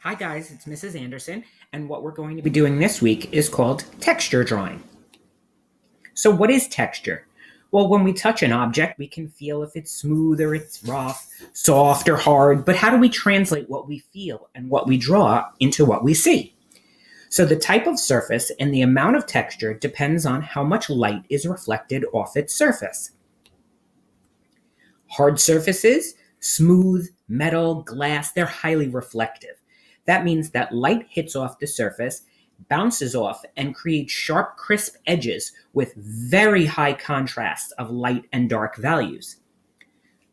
Hi guys, it's Mrs. Anderson, and what we're going to be doing this week is called texture drawing. So what is texture? Well, when we touch an object, we can feel if it's smooth or it's rough, soft or hard, but how do we translate what we feel and what we draw into what we see? So the type of surface and the amount of texture depends on how much light is reflected off its surface. Hard surfaces, smooth, metal, glass, they're highly reflective. That means that light hits off the surface, bounces off, and creates sharp, crisp edges with very high contrast of light and dark values.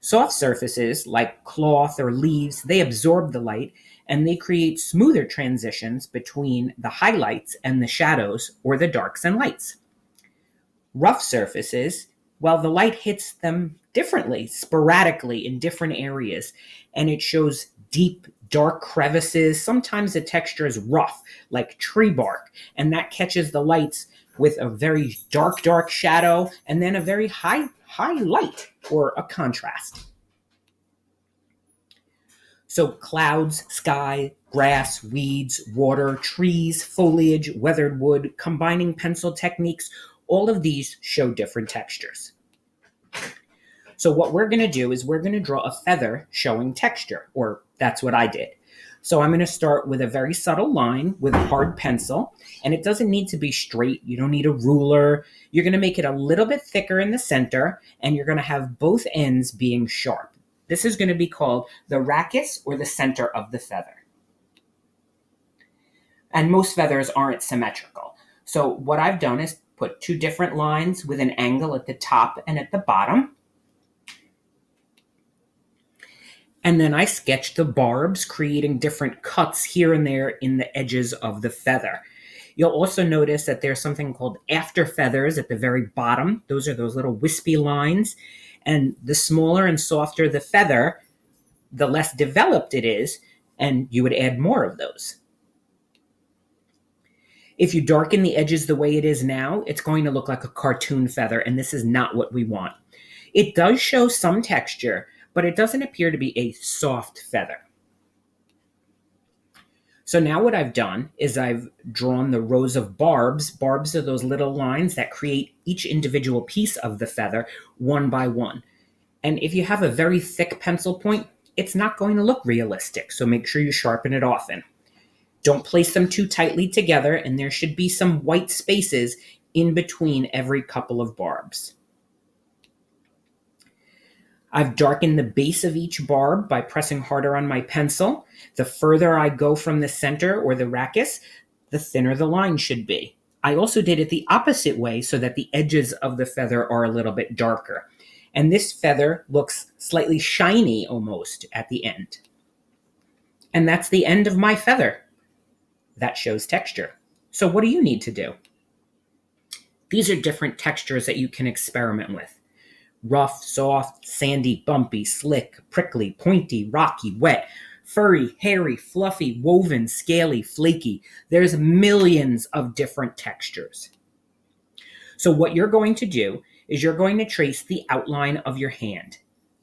Soft surfaces, like cloth or leaves, they absorb the light and they create smoother transitions between the highlights and the shadows, or the darks and lights. Rough surfaces, well, the light hits them differently, sporadically in different areas, and it shows deep, dark crevices. Sometimes the texture is rough, like tree bark, and that catches the lights with a very dark shadow, and then a very high light, or a contrast. So clouds, sky, grass, weeds, water, trees, foliage, weathered wood, combining pencil techniques, all of these show different textures. So what we're going to do is we're going to draw a feather showing texture, or that's what I did. So I'm going to start with a very subtle line with a hard pencil, and it doesn't need to be straight. You don't need a ruler. You're going to make it a little bit thicker in the center, and you're going to have both ends being sharp. This is going to be called the rachis, or the center of the feather. And most feathers aren't symmetrical. So what I've done is put two different lines with an angle at the top and at the bottom. And then I sketched the barbs, creating different cuts here and there in the edges of the feather. You'll also notice that there's something called after feathers at the very bottom. Those are those little wispy lines. And the smaller and softer the feather, the less developed it is, and you would add more of those. If you darken the edges the way it is now, it's going to look like a cartoon feather, and this is not what we want. It does show some texture, but it doesn't appear to be a soft feather. So now what I've done is I've drawn the rows of barbs. Barbs are those little lines that create each individual piece of the feather one by one. And if you have a very thick pencil point, it's not going to look realistic, so make sure you sharpen it often. Don't place them too tightly together, and there should be some white spaces in between every couple of barbs. I've darkened the base of each barb by pressing harder on my pencil. The further I go from the center, or the rachis, the thinner the line should be. I also did it the opposite way so that the edges of the feather are a little bit darker. And this feather looks slightly shiny almost at the end. And that's the end of my feather. That shows texture. So what do you need to do? These are different textures that you can experiment with. Rough, soft, sandy, bumpy, slick, prickly, pointy, rocky, wet, furry, hairy, fluffy, woven, scaly, flaky. There's millions of different textures. So what you're going to do is you're going to trace the outline of your hand.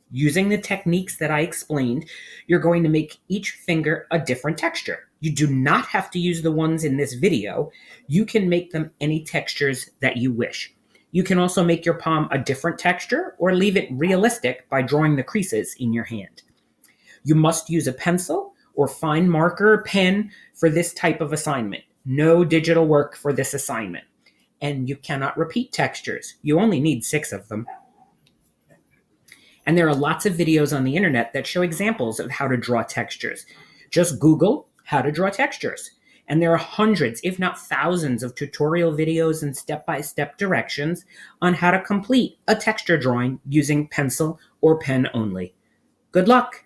Using the techniques that I explained, you're going to make each finger a different texture. You do not have to use the ones in this video. You can make them any textures that you wish. You can also make your palm a different texture or leave it realistic by drawing the creases in your hand. You must use a pencil or fine marker pen for this type of assignment. No digital work for this assignment. And you cannot repeat textures. You only need 6 of them. And there are lots of videos on the internet that show examples of how to draw textures. Just Google how to draw textures. And there are hundreds, if not thousands, of tutorial videos and step-by-step directions on how to complete a texture drawing using pencil or pen only. Good luck!